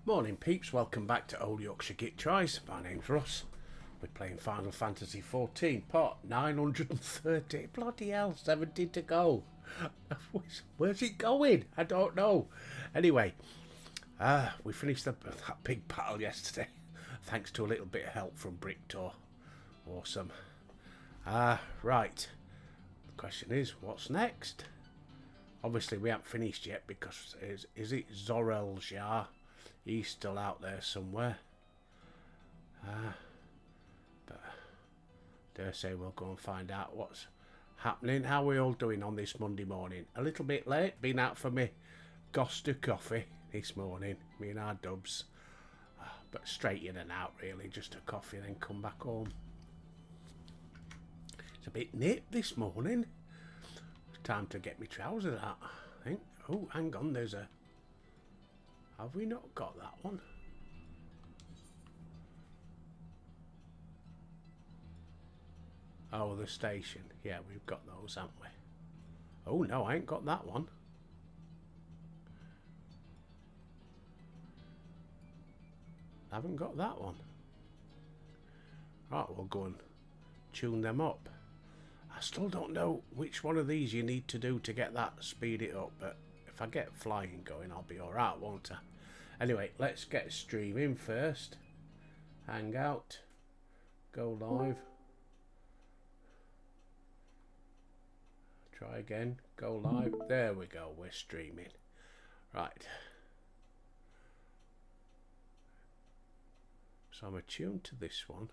Morning peeps, welcome back to Old Yorkshire Git Tries. My name's Russ. We're playing Final Fantasy XIV, part 930. Bloody hell, 70 to go. Where's it going? I don't know. Anyway, we finished that big battle yesterday, thanks to a little bit of help from Bricktor. Awesome. Right. The question is, what's next? Obviously, we haven't finished yet because is it Zoreljar? He's still out there somewhere. But dare say we'll go and find out what's happening. How are we all doing on this Monday morning? A little bit late. Been out for me Goster coffee this morning. Me and our dubs. But straight in and out really. Just a coffee then come back home. It's a bit nipped this morning. It's time to get my trousers out, I think. Oh, hang on. There's a... Have we not got that one? Oh, the station. Yeah, we've got those, haven't we? Oh, no, I ain't got that one. I haven't got that one. Right, we'll go and tune them up. I still don't know which one of these you need to do to get that, speed it up, but if I get flying going, I'll be alright, won't I? Anyway, let's get streaming first. Hang out. Go live. Try again. Go live. There we go. We're streaming. Right. So I'm attuned to this one.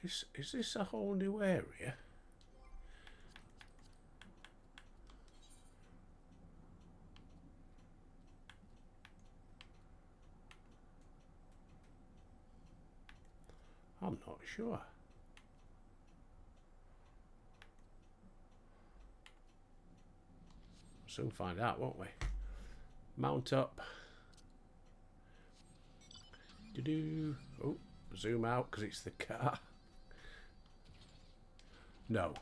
Is this a whole new area? I'm not sure. Soon find out, won't we? Mount up. Do-do. Oh, zoom out because it's the car. No.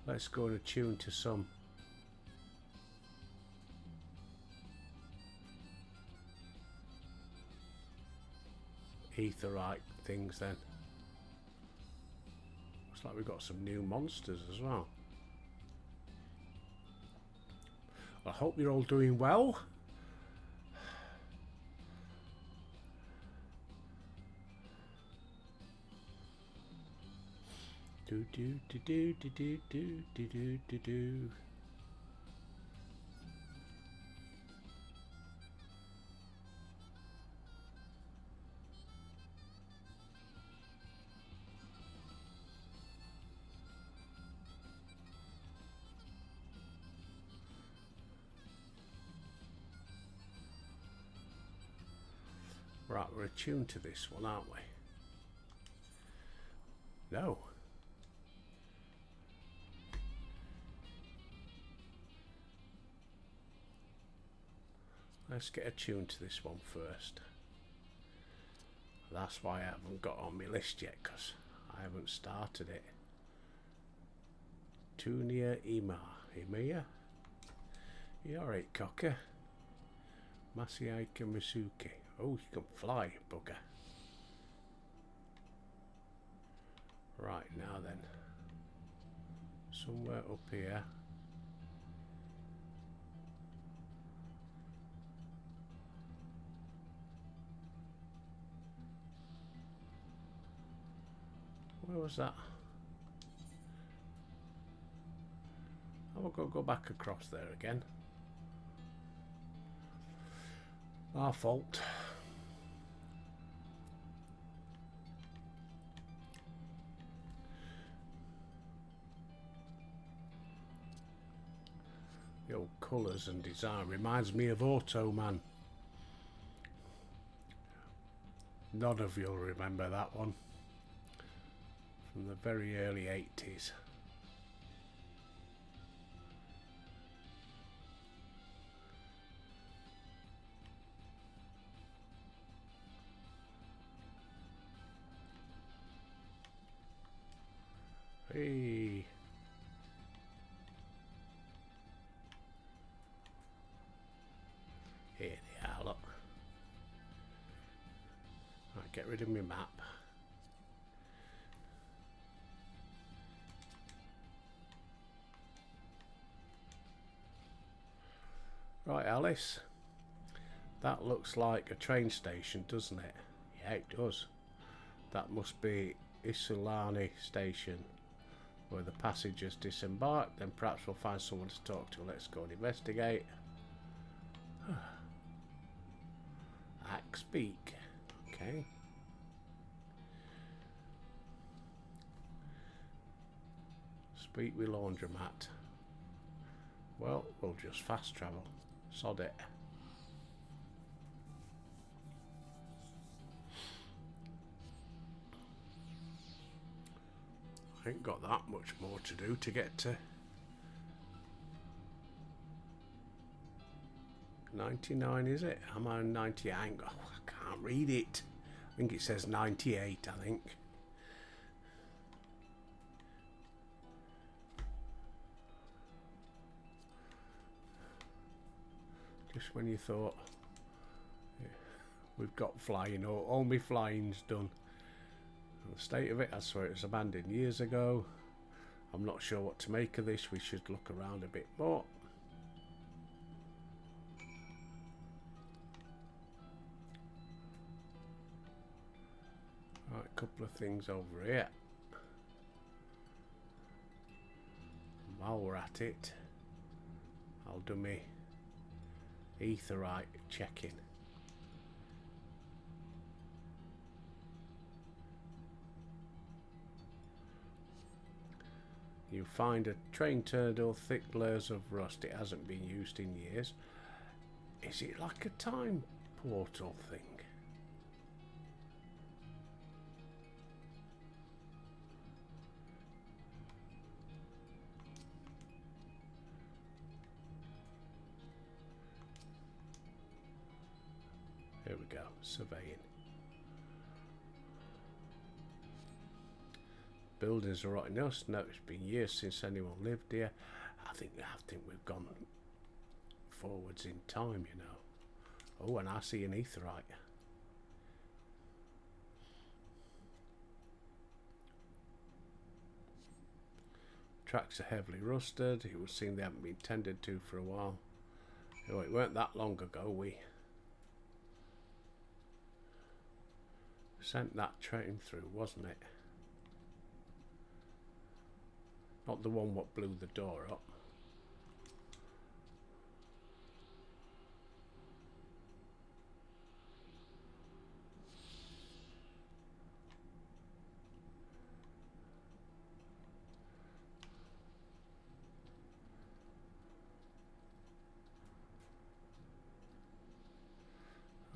Let's go and attune to some etherite things then. Looks like we've got some new monsters as well. I hope you're all doing well. Do do do do do do do do do do do. Right, we're attuned to this one, aren't we? No. Let's get attuned to this one first. That's why I haven't got on my list yet, because I haven't started it. Tunia Ima. Imiya? You alright, cocker? Masiaika Misuke. Oh, you can fly, bugger. Right, now then. Somewhere up here. Where was that? I will go back across there again. Our fault. The old colours and design reminds me of Automan. None of you'll remember that one. From the very early 80s. Hey. Here they are, look. Right, get rid of my map. Right, Alice. That looks like a train station, doesn't it? Yeah, it does. That must be Isulani station, where the passengers disembark. Then perhaps we'll find someone to talk to. Let's go and investigate. Axe Beak. Okay. Speak with laundromat. Well, we'll just fast travel. Sod it. I ain't got that much more to do to get to 99, is it? I'm on 90. I can't read it. I think it says 98, I think. Just when you thought, yeah, we've got flying, or all my flying's done. And the state of it, I swear it was abandoned years ago. I'm not sure what to make of this. We should look around a bit more. Right, a couple of things over here. While we're at it, I'll do me etherite checking. You find a train turtle, thick layers of rust. It hasn't been used in years. Is it like a time portal thing? Here we go, surveying. Buildings are rotting us. No, it's been years since anyone lived here. I think we've gone forwards in time, you know. Oh, and I see an etherite. Tracks are heavily rusted. It would seem they haven't been tended to for a while. Oh, it weren't that long ago we sent that train through, wasn't it? Not the one what blew the door up.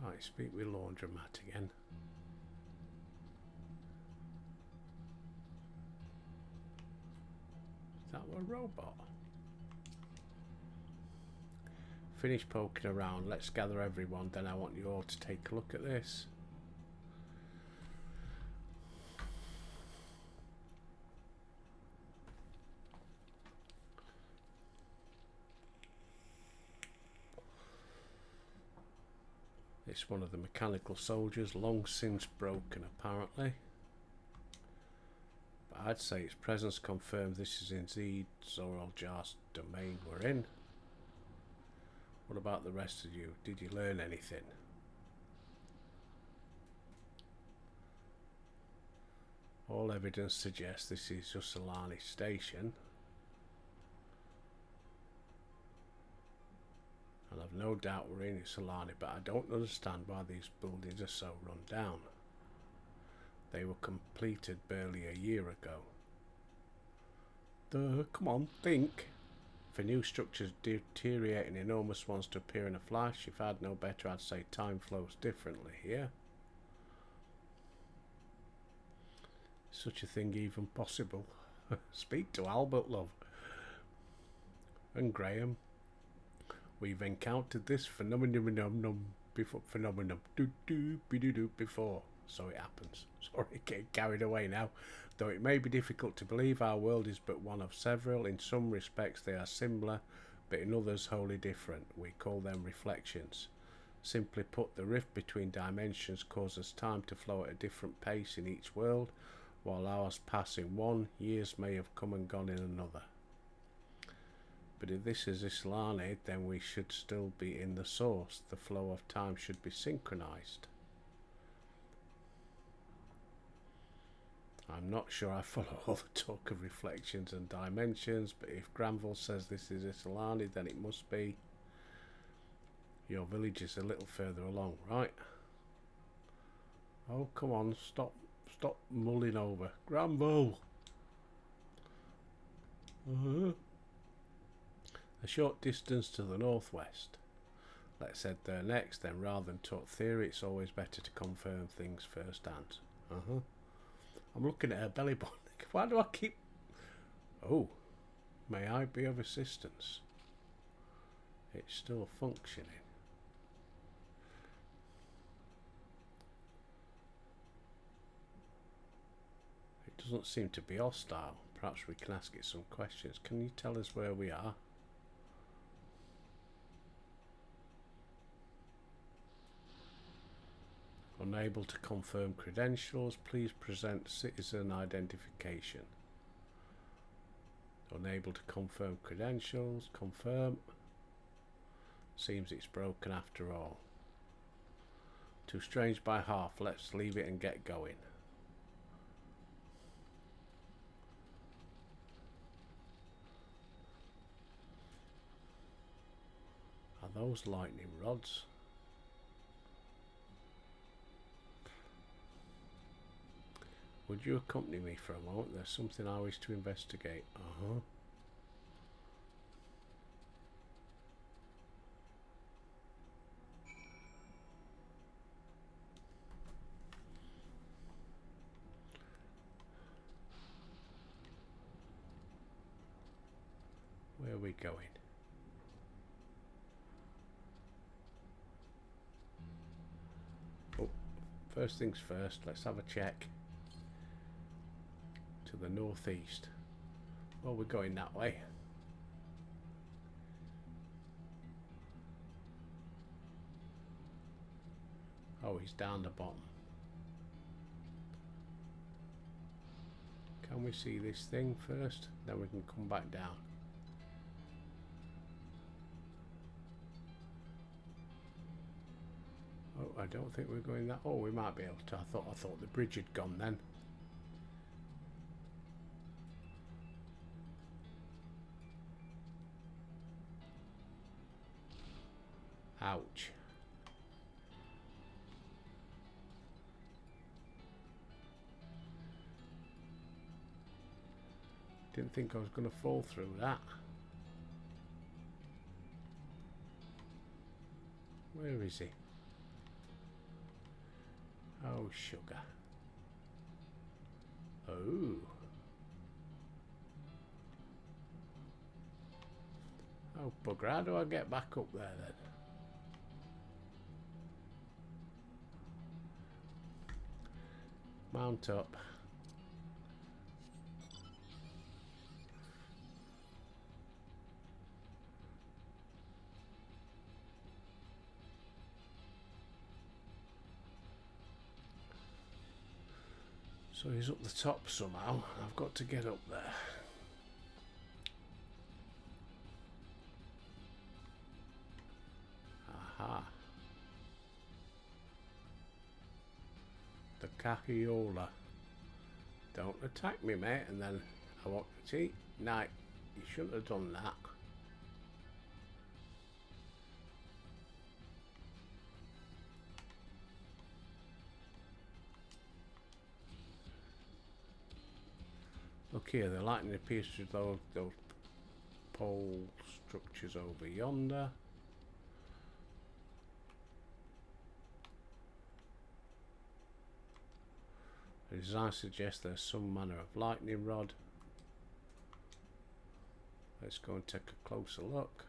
Right, speak with laundromat again. Is that a robot? Finish poking around. Let's gather everyone. Then I want you all to take a look at this. It's one of the mechanical soldiers, long since broken apparently. But I'd say its presence confirms this is indeed Zoral-Jar's domain we're in. What about the rest of you? Did you learn anything? All evidence suggests this is Isulani station. And I've no doubt we're in Isulani, but I don't understand why these buildings are so run down. They were completed barely a year ago. Come on, think. For new structures deteriorating, enormous ones to appear in a flash. If I had no better, I'd say time flows differently here. Such a thing even possible? Speak to Albert, love. And Graham. We've encountered this phenomenon before. so it happens. Sorry, getting carried away now. Though it may be difficult to believe, our world is but one of several. In some respects they are similar, but in others wholly different. We call them reflections. Simply put, the rift between dimensions causes time to flow at a different pace in each world. While hours pass in one, years may have come and gone in another. But if this is Islani, then we should still be in the source. The flow of time should be synchronized. I'm not sure I follow all the talk of reflections and dimensions, but if Granville says this is Islani, then it must be. Your village is a little further along, right? Oh, come on, stop mulling over. Granville! A short distance to the northwest. Let's head there next, then rather than talk theory, it's always better to confirm things first hand. I'm looking at her belly button. Why do I keep... Oh, may I be of assistance? It's still functioning. It doesn't seem to be hostile. Perhaps we can ask it some questions. Can you tell us where we are? Unable to confirm credentials, please present citizen identification. Unable to confirm credentials, confirm. Seems it's broken after all. Too strange by half, let's leave it and get going. Are those lightning rods? Would you accompany me for a moment? There's something I wish to investigate. Where are we going? Oh, first things first, let's have a check. To the northeast. Well, we're going that way. Oh, he's down the bottom. Can we see this thing first? Then we can come back down. Oh, I don't think we're going that. Oh, we might be able to. I thought the bridge had gone then. Ouch. Didn't think I was going to fall through that. Where is he? Oh, sugar. Oh. Oh, bugger. How do I get back up there then? Mount up. So he's up the top somehow. I've got to get up there. Aha. The Cahiola. Don't attack me, mate, and then I won't... See? No, you shouldn't have done that. Look here, the lightning appears through those pole structures over yonder. The design suggests there's some manner of lightning rod. Let's go and take a closer look.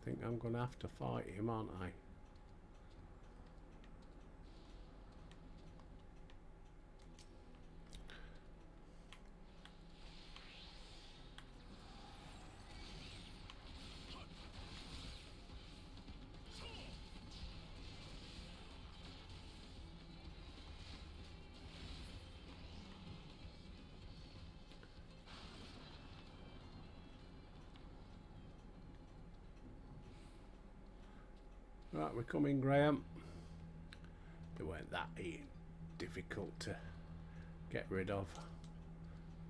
think I'm going to have to fight him, aren't I? Right, we're coming, Graham. They weren't that difficult to get rid of.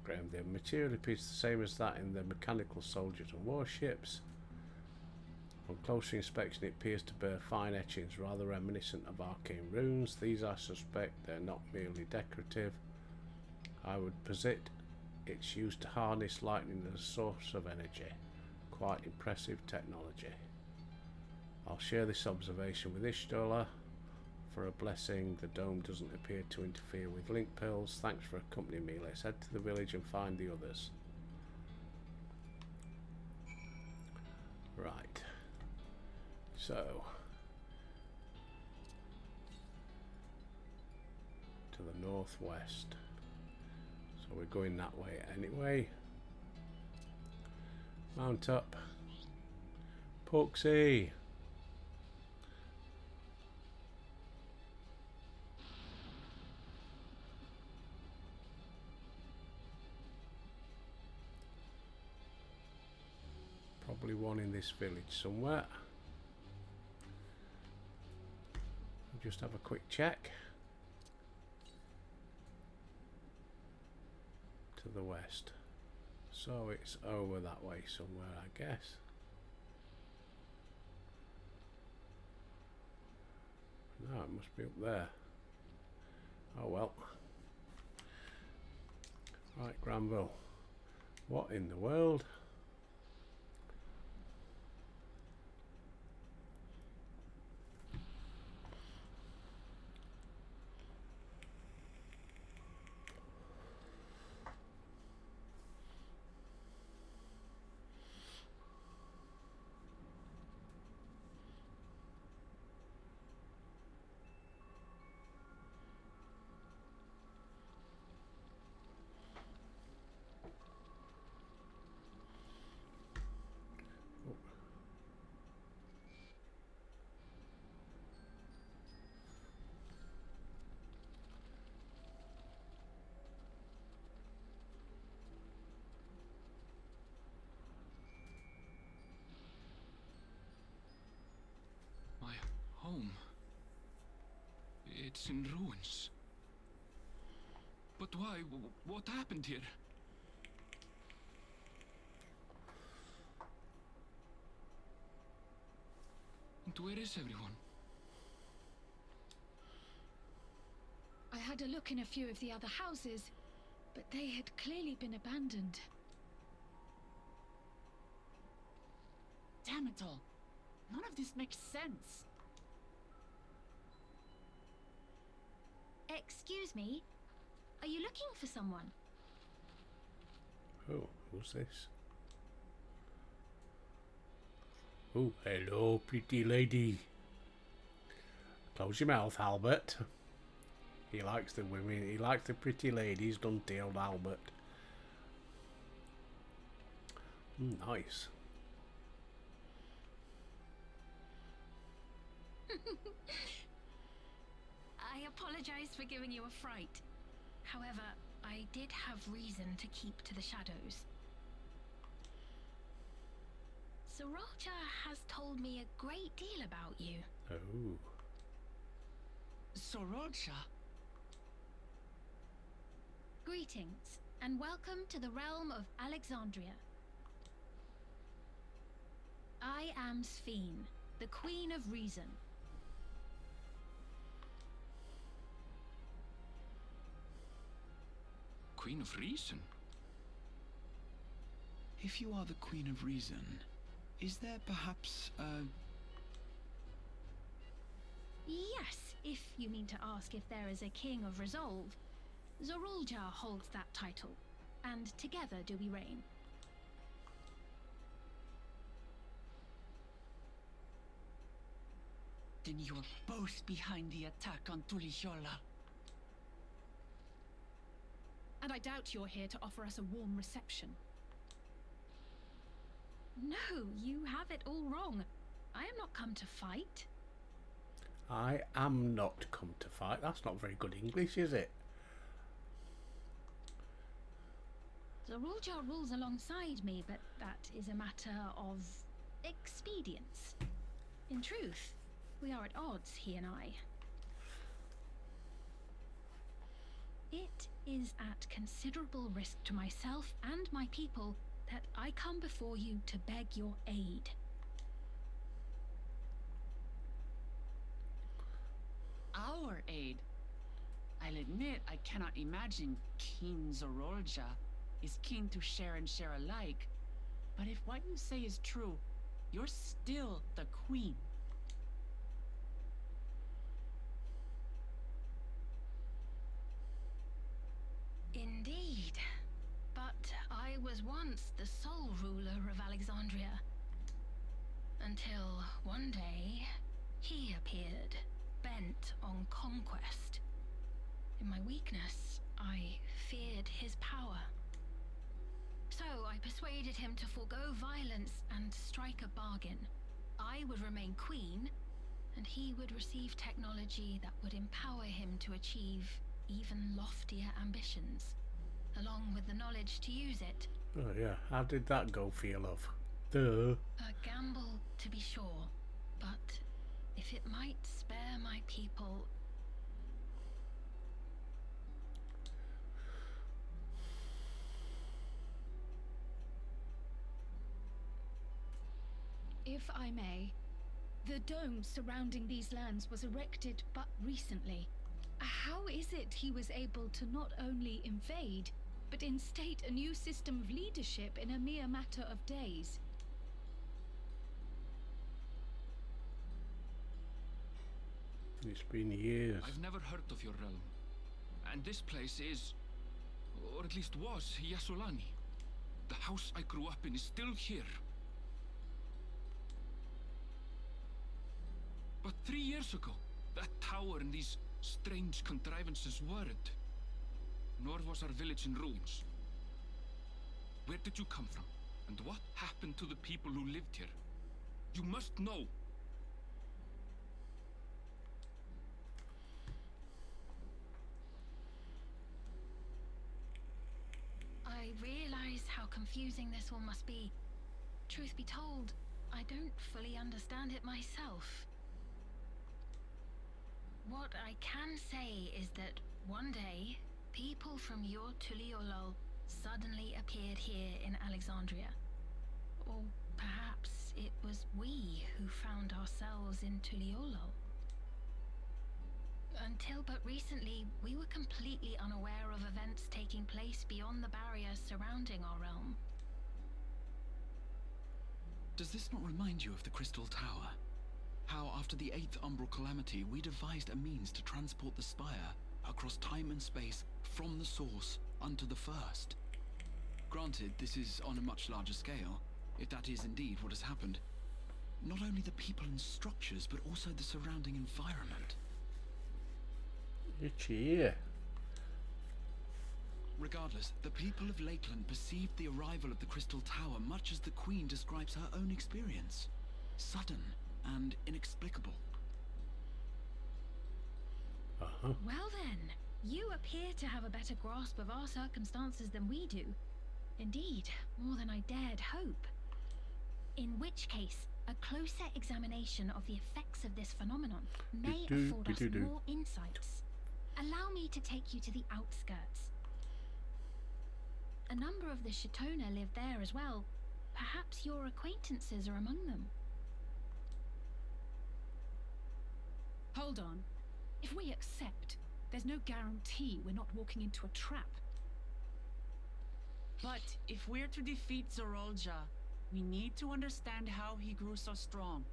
Graham, the material appears the same as that in the mechanical soldiers and warships. On closer inspection, it appears to bear fine etchings rather reminiscent of arcane runes. These, I suspect, they're not merely decorative. I would posit it's used to harness lightning as a source of energy. Quite impressive technology. I'll share this observation with Ishtola for a blessing. The dome doesn't appear to interfere with link pills. Thanks for accompanying me. Let's head to the village and find the others. Right. So, to the northwest. So we're going that way anyway. Mount up. Puxy. Probably one in this village somewhere. Just have a quick check. To the west. So it's over that way somewhere, I guess. No, it must be up there. Oh well. Right, Granville. What in the world? My home. It's in ruins. But why? What happened here? And where is everyone? I had a look in a few of the other houses, but they had clearly been abandoned. Damn it all. None of this makes sense. Excuse me? Are you looking for someone? Oh, who's this? Oh, hello, pretty lady. Close your mouth, Albert. He likes the women. He likes the pretty ladies, doesn't he, old Albert? Nice. I apologize for giving you a fright. However, I did have reason to keep to the shadows. Sorolja has told me a great deal about you. Oh. Sorolja? Greetings, and welcome to the realm of Alexandria. I am Sphene, the Queen of Reason. Queen of Reason? If you are the Queen of Reason, is there perhaps a... Yes, if you mean to ask if there is a King of Resolve. Zorulja holds that title, and together do we reign. Then you're both behind the attack on Tulihiola. And I doubt you're here to offer us a warm reception. No, you have it all wrong. I am not come to fight. I am not come to fight. That's not very good English, is it? Zorulja rules alongside me, but that is a matter of expedience. In truth, we are at odds, he and I. It is at considerable risk to myself and my people that I come before you to beg your aid. Our aid? I'll admit I cannot imagine King Zorolja is keen to share and share alike. But if what you say is true, you're still the queen. Indeed. But I was once the sole ruler of Alexandria. Until one day, he appeared, bent on conquest. In my weakness, I feared his power. So I persuaded him to forego violence and strike a bargain. I would remain queen, and he would receive technology that would empower him to achieve even loftier ambitions, along with the knowledge to use it. Oh yeah, how did that go for you, love? Duh. A gamble, to be sure, but if it might spare my people... If I may, the dome surrounding these lands was erected but recently. How is it he was able to not only invade, but instate a new system of leadership in a mere matter of days? It's been years. I've never heard of your realm. And this place is, or at least was, Yasolani. The house I grew up in is still here. But 3 years ago, that tower and these strange contrivances weren't. Nor was our village in ruins. Where did you come from? And what happened to the people who lived here? You must know. I realize how confusing this all must be. Truth be told, I don't fully understand it myself. What I can say is that one day, people from your Tuliolol suddenly appeared here in Alexandria. Or perhaps it was we who found ourselves in Tuliolol. Until but recently, we were completely unaware of events taking place beyond the barriers surrounding our realm. Does this not remind you of the Crystal Tower? How, after the 8th Umbral Calamity, we devised a means to transport the Spire across time and space from the source unto the First. Granted, this is on a much larger scale, if that is indeed what has happened. Not only the people and structures, but also the surrounding environment. Itchy ear. Regardless, the people of Lakeland perceived the arrival of the Crystal Tower much as the Queen describes her own experience. Sudden and inexplicable. Uh-huh. Well then, you appear to have a better grasp of our circumstances than we do. Indeed, more than I dared hope. In which case, a closer examination of the effects of this phenomenon may afford us more insights. Allow me to take you to the outskirts. A number of the Shitona live there as well. Perhaps your acquaintances are among them. Hold on. If we accept, there's no guarantee we're not walking into a trap. But if we're to defeat Zorolja, we need to understand how he grew so strong.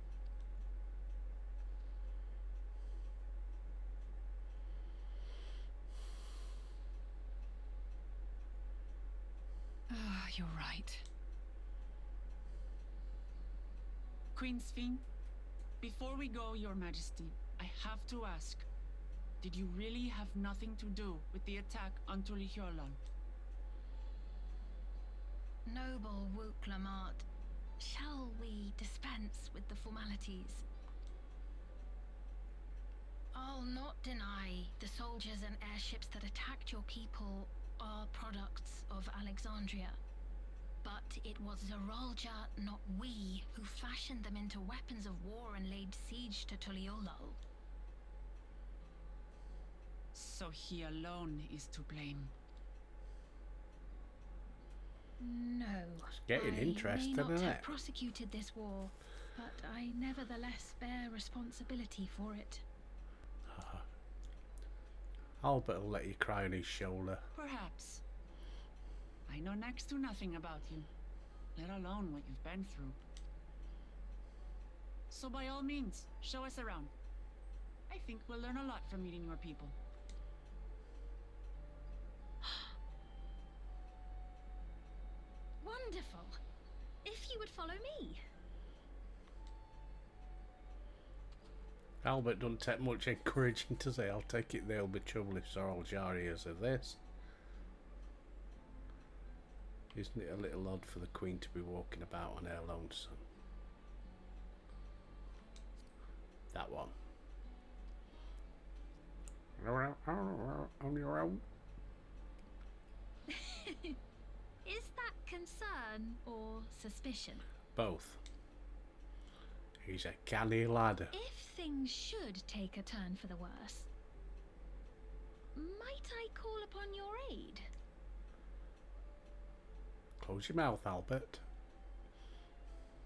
You're right. Queen Sphene, Before we go, Your Majesty, I have to ask. Did you really have nothing to do with the attack on Tulihiolan? Noble Wook Lamart, shall we dispense with the formalities? I'll not deny the soldiers and airships that attacked your people are products of Alexandria. But it was Zeralja, not we, who fashioned them into weapons of war and laid siege to Tuliolo. So he alone is to blame. No. It's getting interesting, I may not isn't have it? prosecuted this war, but I nevertheless bear responsibility for it. Albert will let you cry on his shoulder. Perhaps. I know next to nothing about you, let alone what you've been through. So by all means, show us around. I think we'll learn a lot from meeting your people. Wonderful. If you would follow me. Albert doesn't take much encouraging to say. I'll take it there'll be trouble if Zeralja hears of this. Isn't it a little odd for the Queen to be walking about on her lonesome? That one. On your own. Is that concern or suspicion? Both. He's a canny lad. If things should take a turn for the worse, might I call upon your aid? Close your mouth, Albert.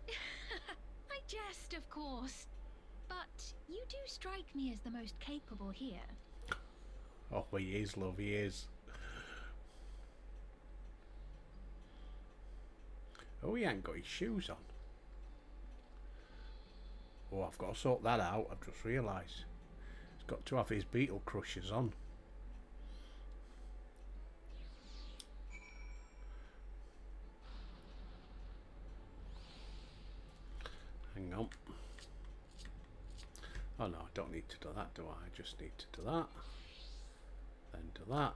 I jest, of course. But you do strike me as the most capable here. Oh, he is, love, he is. Oh, he ain't got his shoes on. Oh, I've got to sort that out, I've just realised. He's got to have his beetle crushers on. Hang on. Oh no, I don't need to do that, do I? I just need to do that. Then do that.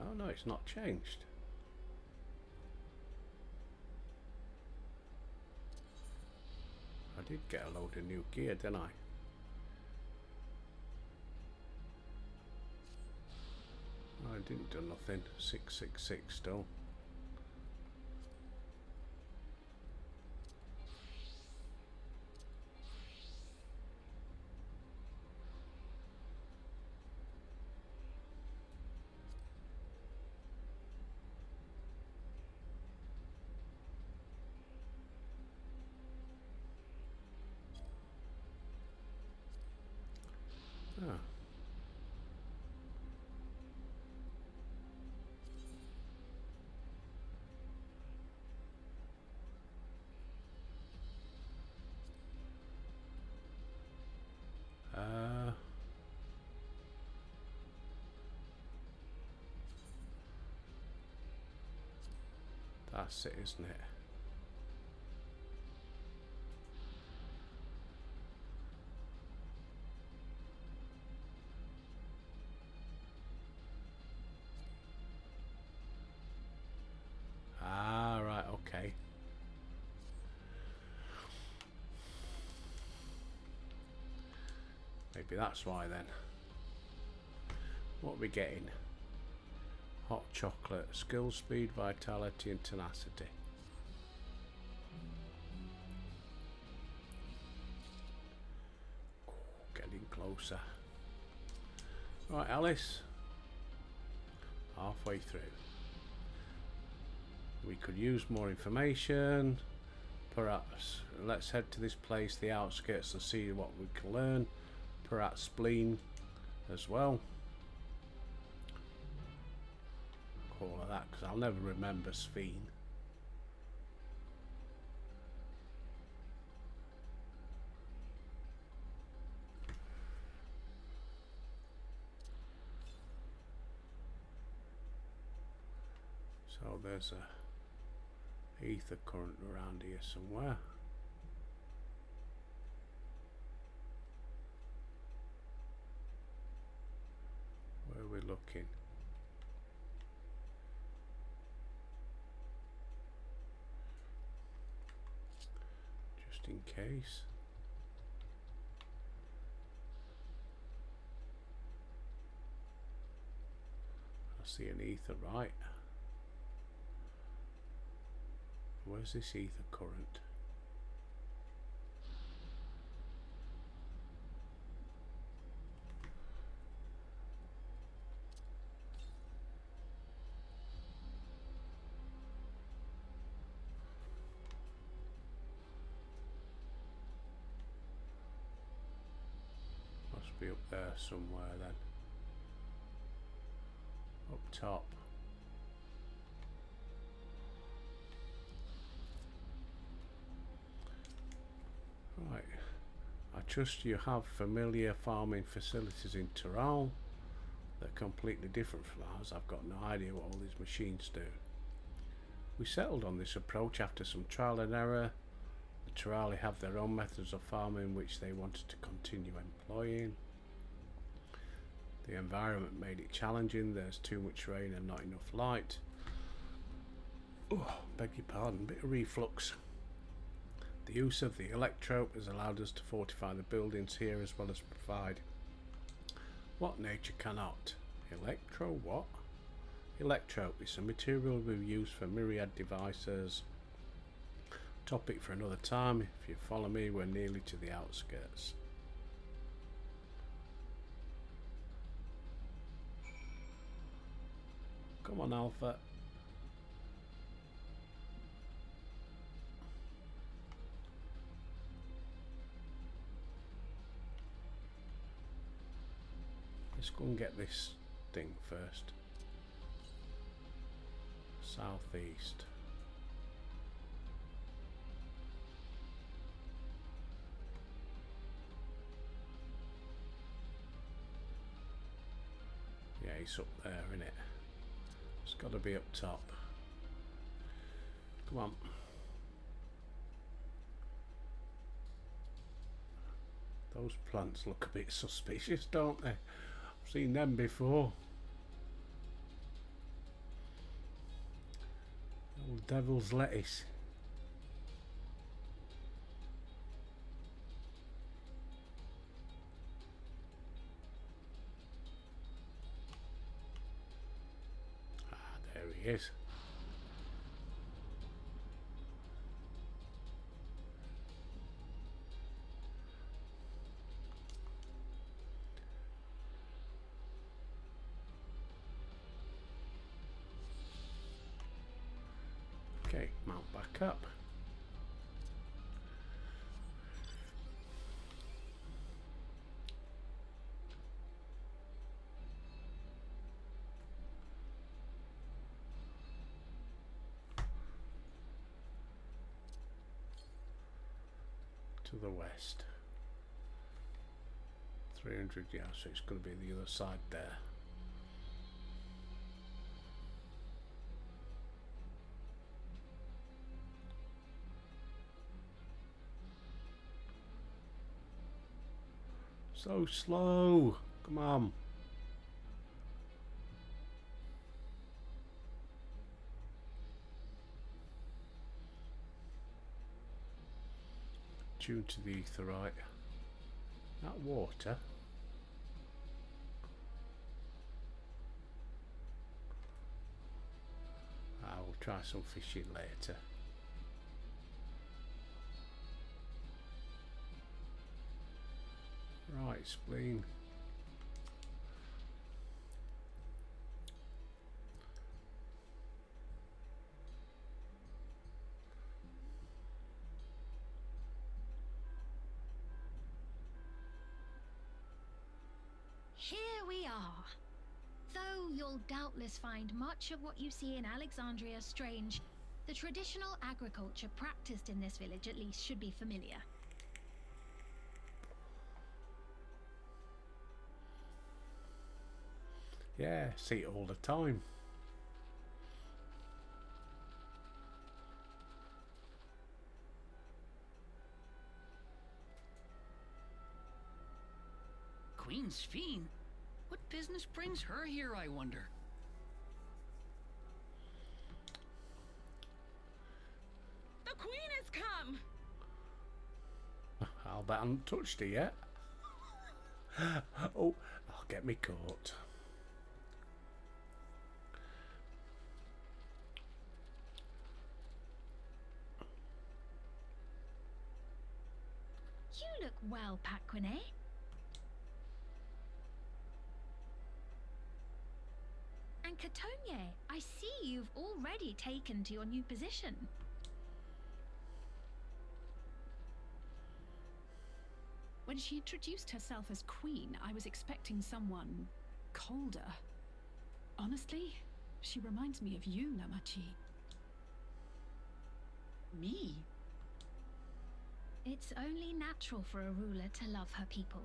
Oh no, it's not changed. I did get a load of new gear, didn't I? I didn't do nothing. 666 still. Ah. That's it, isn't it? Ah, right, okay. Maybe that's why then. What are we getting? Hot chocolate, skill, speed, vitality and tenacity. Getting closer. Right, Alice. Halfway through. We could use more information. Perhaps let's head to this place, the outskirts, and see what we can learn. Perhaps spleen as well. Call it that because I'll never remember Sphene. So there's a ether current around here somewhere. in case. I see an ether, right? Where's this ether current? Must be up there somewhere then. Up top. Right. I trust you have familiar farming facilities in Tural. They're completely different from ours. I've got no idea what all these machines do. We settled on this approach after some trial and error. The Turali have their own methods of farming which they wanted to continue employing. The environment made it challenging. There's too much rain and not enough light. Oh, beg your pardon, bit of reflux. The use of the electrope has allowed us to fortify the buildings here as well as provide what nature cannot. Electro what? Electrope is a material we use for myriad devices. Topic for another time. If you follow me, we're nearly to the outskirts. Come on, Alpha. Let's go and get this thing first. Southeast. Yeah, he's up there, isn't it? It's got to be up top. Come on. Those plants look a bit suspicious, don't they? I've seen them before. Old devil's lettuce. Ah, there he is. Okay, mount back up. To the west. 300 yards, so it's going to be the other side there. So slow. Come on. Tune to the etherite. That water. I will try some fishing later. Right, spleen. Here we are. Though you'll doubtless find much of what you see in Alexandria strange, the traditional agriculture practiced in this village at least should be familiar. Yeah, see it all the time. Queen's Fiend? What business brings her here, I wonder? The Queen has come! I'll bet I haven't touched it yet. Oh, I'll get me caught. You look well, Paquine. And Catogne, I see you've already taken to your new position. When she introduced herself as queen, I was expecting someone colder. Honestly, she reminds me of you, Namachi. Me? It's only natural for a ruler to love her people.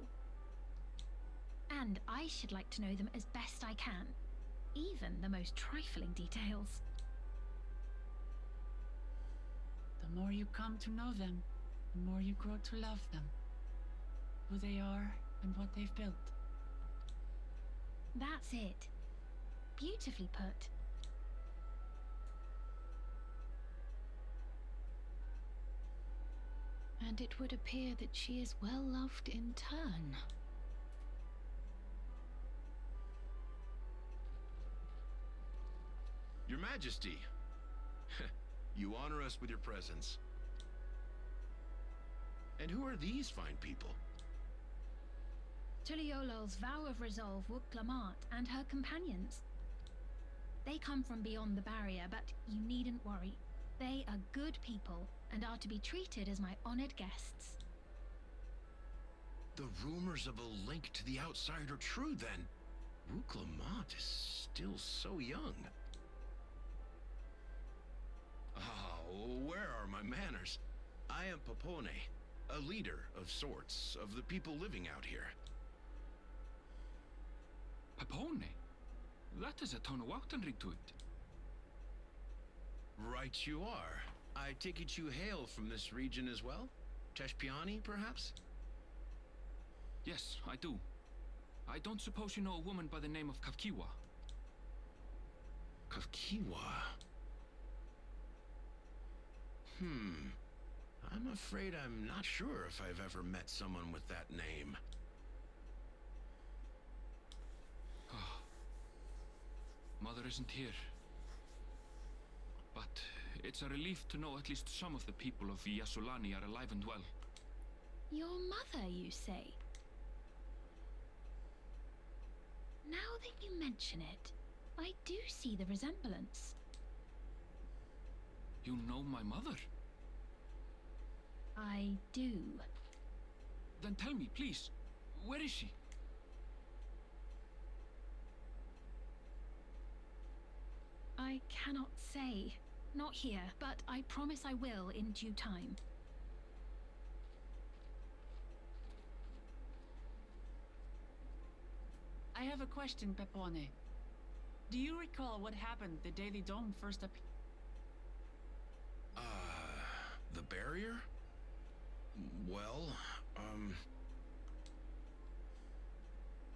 And I should like to know them as best I can, even the most trifling details. The more you come to know them, the more you grow to love them. Who they are and what they've built. That's it. Beautifully put. And it would appear that she is well loved in turn. Your Majesty, you honor us with your presence. And who are these fine people? Tuliolol's vow of resolve, Wuk-Lamat, and her companions. They come from beyond the barrier, but you needn't worry. They are good people and are to be treated as my honored guests. The rumors of a link to the outside are true, then. Wuk-Lamat is still so young. Where are my manners? I am Papone, a leader of sorts of the people living out here. Papone? That is a Tonawaktan ring to it. Right you are. I take it you hail from this region as well? Teshpiani, perhaps? Yes, I do. I don't suppose you know a woman by the name of Kavkiwa? Kavkiwa? I'm afraid I'm not sure if I've ever met someone with that name. Mother isn't here. But it's a relief to know at least some of the people of Yasulani are alive and well. Your mother, you say? Now that you mention it, I do see the resemblance. You know my mother? I do. Then tell me, please, where is she? I cannot say. Not here, but I promise I will in due time. I have a question, Pepone. Do you recall what happened the day the dome first appeared? The barrier? Well,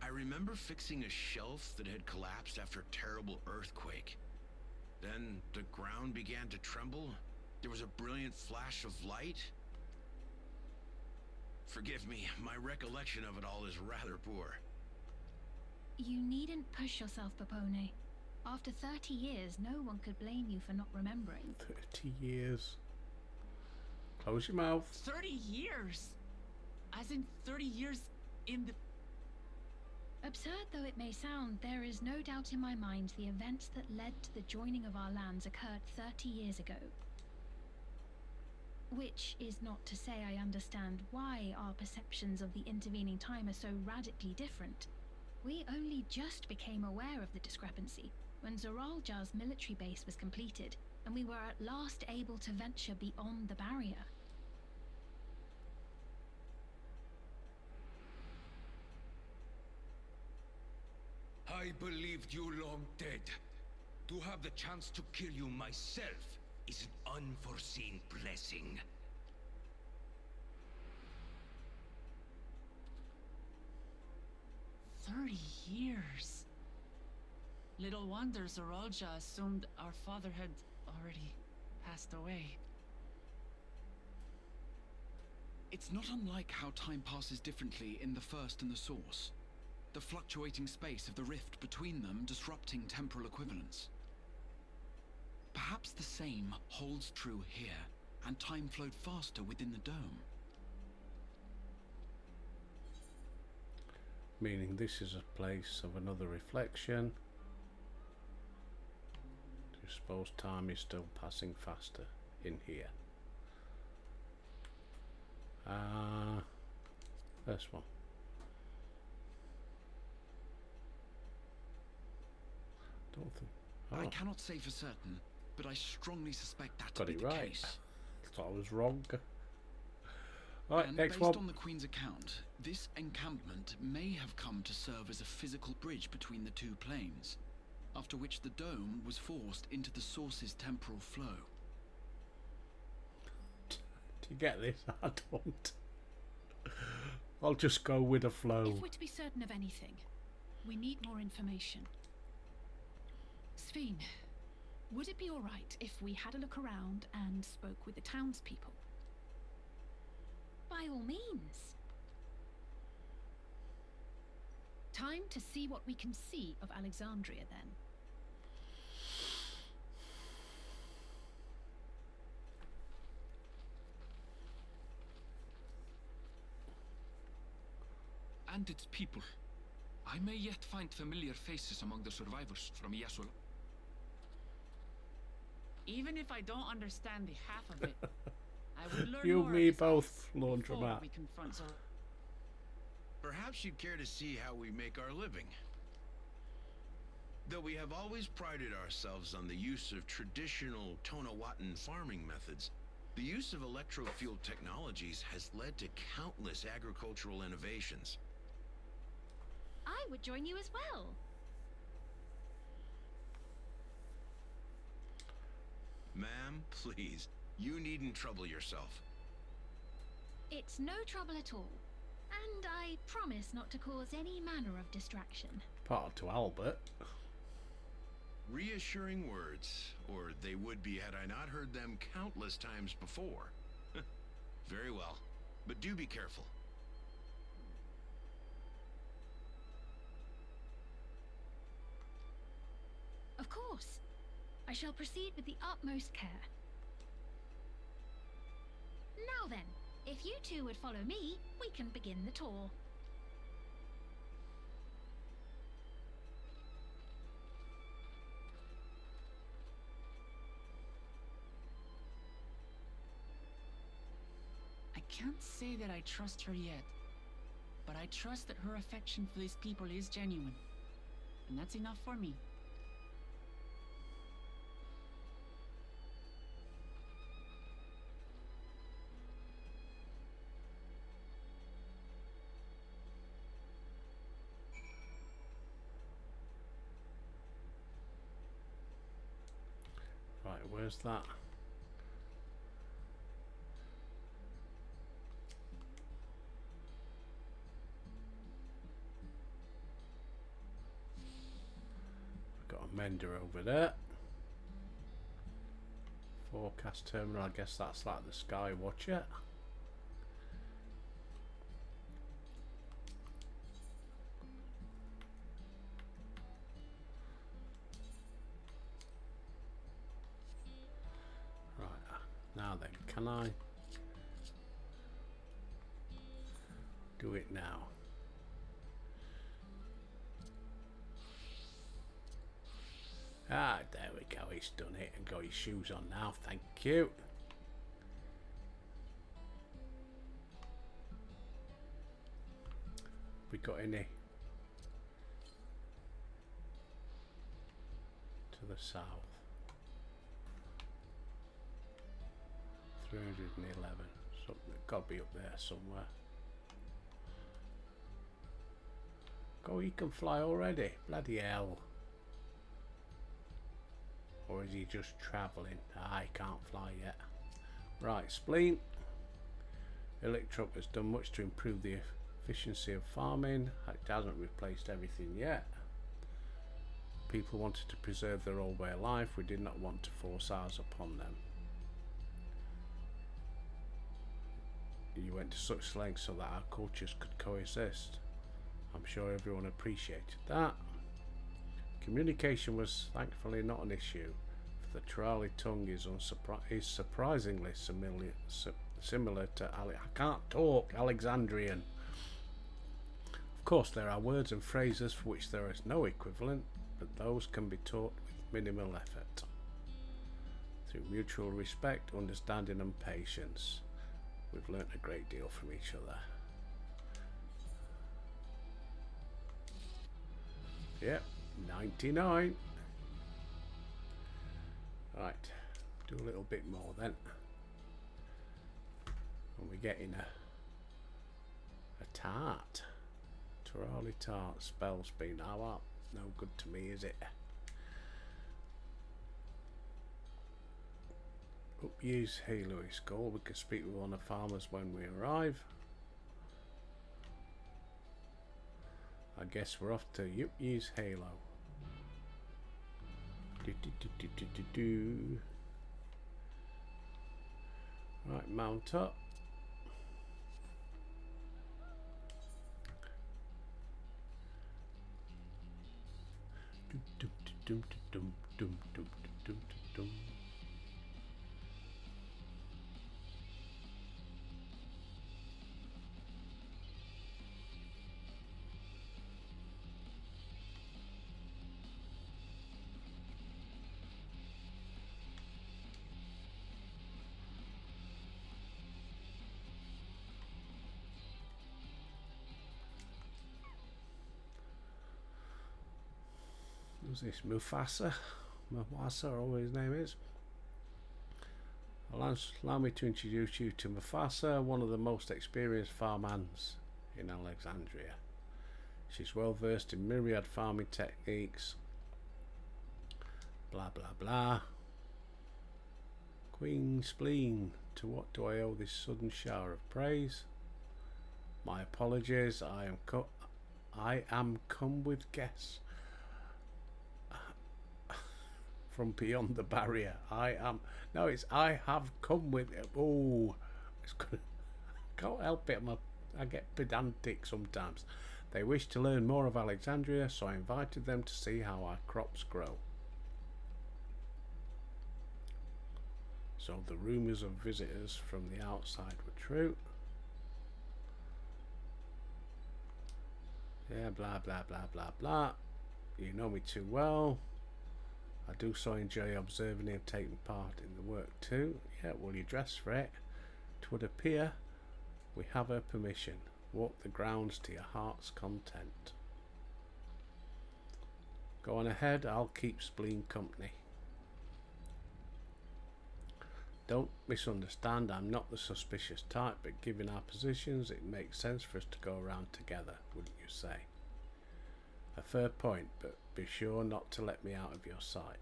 I remember fixing a shelf that had collapsed after a terrible earthquake. Then the ground began to tremble. There was a brilliant flash of light. Forgive me, my recollection of it all is rather poor. You needn't push yourself, Papone. After 30 years, no one could blame you for not remembering. 30 years. Close your mouth. 30 years? As in 30 years in the... Absurd though it may sound, there is no doubt in my mind the events that led to the joining of our lands occurred 30 years ago. Which is not to say I understand why our perceptions of the intervening time are so radically different. We only just became aware of the discrepancy when Zoralja's military base was completed, and we were at last able to venture beyond the barrier. I believed you long dead. To have the chance to kill you myself is an unforeseen blessing. Years. Little wonder Zoralja assumed our father had already passed away. It's not unlike how time passes differently in the First and the Source. The fluctuating space of the rift between them disrupting temporal equivalence. Perhaps the same holds true here, and time flowed faster within the dome. Meaning this is a place of another reflection. Do you suppose time is still passing faster in here? First one. Don't think. Oh. I cannot say for certain, but I strongly suspect that to Got be it the right. case. Thought I was wrong. Right, And next based one. on the Queen's account, this encampment may have come to serve as a physical bridge between the two planes, after which the dome was forced into the Source's temporal flow. Do you get this? I don't. I'll just go with the flow. If we're to be certain of anything, we need more information. Sphene, would it be all right if we had a look around and spoke with the townspeople? By all means. Time to see what we can see of Alexandria, then. And its people. I may yet find familiar faces among the survivors from Yasula. Even if I don't understand the half of it, I would learn You more and me of his both, eyes before laundromat. we confront Zor. Perhaps you'd care to see how we make our living. Though we have always prided ourselves on the use of traditional Tonawatan farming methods, the use of electro-fueled technologies has led to countless agricultural innovations. I would join you as well. Ma'am, please, you needn't trouble yourself. It's no trouble at all. And I promise not to cause any manner of distraction. Part to Albert. Reassuring words, or they would be had I not heard them countless times before. Very well, but do be careful. Of course. I shall proceed with the utmost care. Now then, if you two would follow me, we can begin the tour. I can't say that I trust her yet, but I trust that her affection for these people is genuine, and that's enough for me. Right, where's that? We've got a mender over there. Forecast terminal, I guess that's like the Sky Watcher. Now then, can I do it now? Ah, there we go, he's done it and got his shoes on now, thank you. We got any to the south? 311. So got to be up there somewhere. Go, he can fly already. Bloody hell. Or is he just travelling? Ah, he can't fly yet. Right, spleen. Electruck has done much to improve the efficiency of farming. It hasn't replaced everything yet. People wanted to preserve their old way of life. We did not want to force ours upon them. you went to such lengths so that our cultures could coexist. I'm sure everyone appreciated that. Communication was thankfully not an issue, for the Turali tongue is surprisingly similar to Alexandrian. Of course, there are words and phrases for which there is no equivalent, but those can be taught with minimal effort. Through mutual respect, understanding and patience, we've learnt a great deal from each other. Yep, 99. Right, do a little bit more then. And we're getting a tart. Turali tart spells being no good to me, is it? Use Halo is goal. We can speak with one of the farmers when we arrive. I guess we're off to use Halo. Right, mount up. Who's this? Mufasa, or what his name is. Allow me to introduce you to Mufasa, one of the most experienced farmhands in Alexandria. She's well versed in myriad farming techniques. Blah blah blah. Queen Spleen, to what do I owe this sudden shower of praise? My apologies. I am come with guests from beyond the barrier. I have come with it. Oh, it's good. Can't help it. I get pedantic sometimes. They wish to learn more of Alexandria, so I invited them to see how our crops grow. So the rumours of visitors from the outside were true. Yeah, blah blah blah blah blah. You know me too well. I do so enjoy observing him taking part in the work too. Yeah, will you dress for it? 'Twould appear we have her permission. Walk the grounds to your heart's content. Go on ahead, I'll keep Spleen company. Don't misunderstand, I'm not the suspicious type, but given our positions, it makes sense for us to go around together, wouldn't you say? A fair point, but be sure not to let me out of your sight.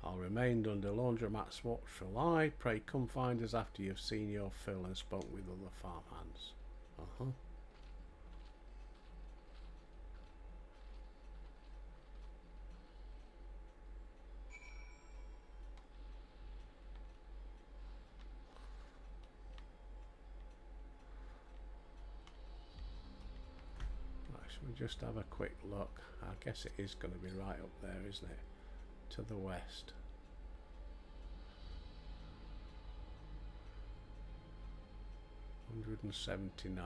I'll remain under Laundromat's watchful eye. Pray come find us after you've seen your fill and spoken with other farmhands. Right, shall we just have a quick look? I guess it is going to be right up there, isn't it? To the west. $179.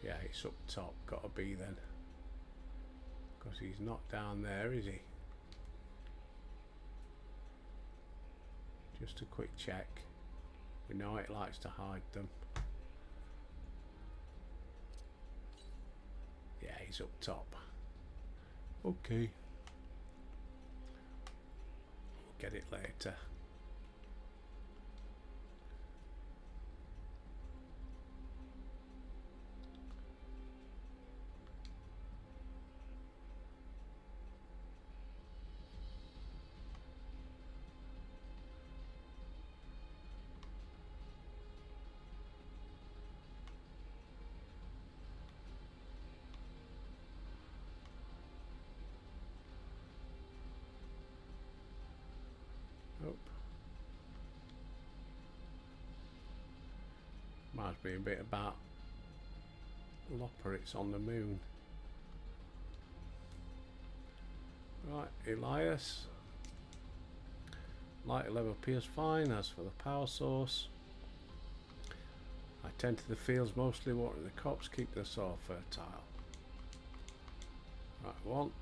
Yeah, it's up top. Gotta be then. Because he's not down there, is he? Just a quick check. We know it likes to hide them. Yeah, he's up top. Okay. We'll get it later. Reminds me a bit about Loporrit's on the moon. Right, Elias. Light level appears fine. As for the power source, I tend to the fields mostly, watering the crops, keep the soil fertile. Right, one.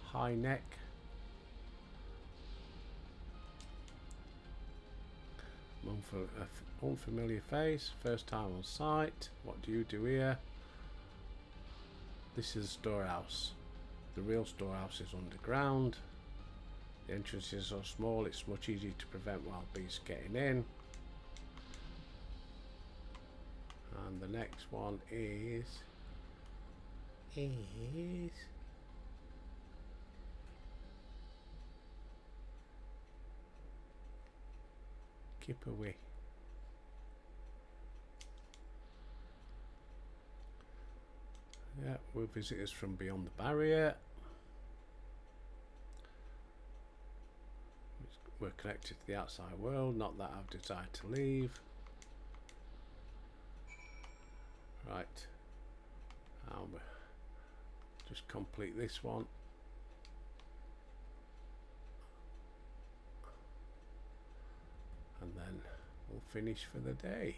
High neck. Unfamiliar face. First time on site. What do you do here? This is a storehouse. The real storehouse is underground. The entrance is so small it's much easier to prevent wild beasts getting in. And the next one is Kipaway. Yeah, we're visitors from beyond the barrier. We're connected to the outside world, not that I've decided to leave. Right. I'll just complete this one. And then we'll finish for the day.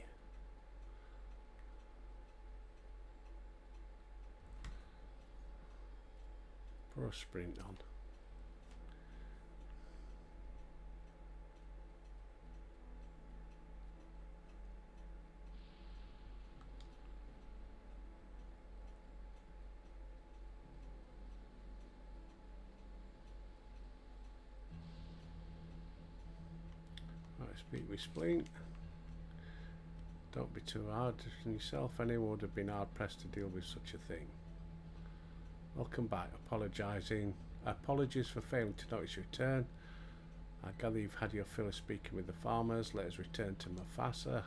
For a sprint on. Right, speak with Splink. Don't be too hard on yourself. Anyone would have been hard pressed to deal with such a thing. Welcome back. Apologies for failing to notice your return. I gather you've had your fill of speaking with the farmers. Let us return to Mufasa.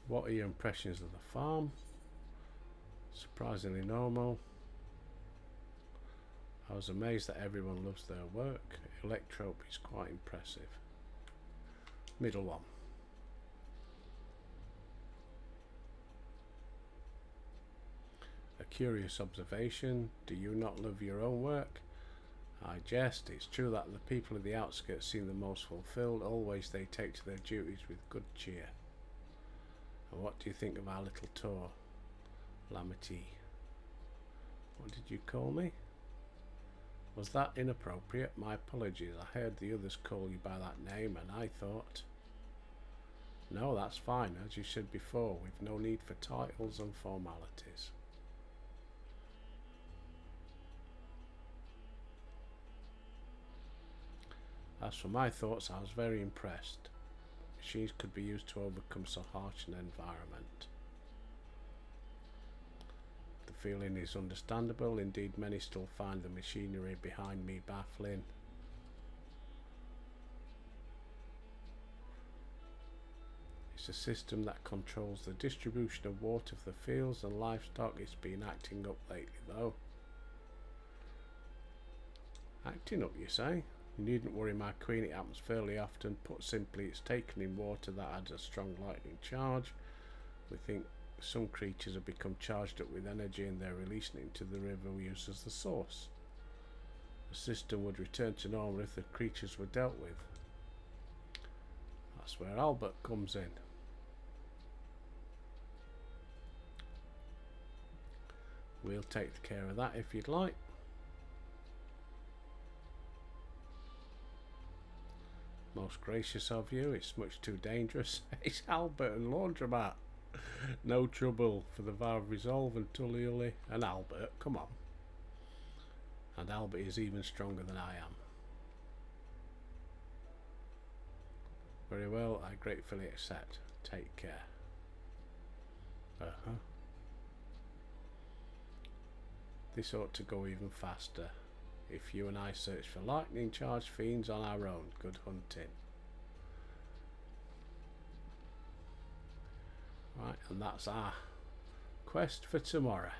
What are your impressions of the farm? Surprisingly normal. I was amazed that everyone loves their work. Electrope is quite impressive. Middle one. A curious observation. Do you not love your own work? I jest. It's true that the people of the outskirts seem the most fulfilled. Always they take to their duties with good cheer. And what do you think of our little tour? Lamity. What did you call me? Was that inappropriate? My apologies. I heard the others call you by that name and I thought... No, that's fine. As you said before, we've no need for titles and formalities. As for my thoughts, I was very impressed. Machines could be used to overcome so harsh an environment. The feeling is understandable. Indeed, many still find the machinery behind me baffling. It's a system that controls the distribution of water for the fields and livestock. It's been acting up lately, though. Acting up, you say? You needn't worry, my queen. It happens fairly often. Put simply, it's taken in water that adds a strong lightning charge. We think some creatures have become charged up with energy and they're releasing it into the river we use as the source. The system would return to normal if the creatures were dealt with. That's where Albert comes in. We'll take care of that if you'd like. Most gracious of you. It's much too dangerous. It's Albert and Laundromat. No trouble for the vow of resolve and Tulliuli and Albert. Come on. And Albert is even stronger than I am. Very well, I gratefully accept. Take care. This ought to go even faster. if you and I search for lightning charged fiends on our own. Good hunting. Right, and that's our quest for tomorrow.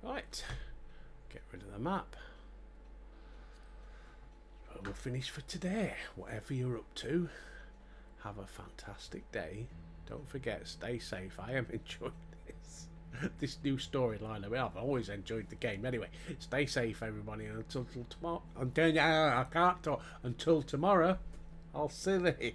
Right, get rid of the map. Well, we'll finish for today. Whatever you're up to, have a fantastic day. Don't forget, stay safe. I am enjoying this new storyline. I mean, I've always enjoyed the game. Anyway, stay safe, everybody. And until tomorrow, I can't talk. Until tomorrow, I'll see you.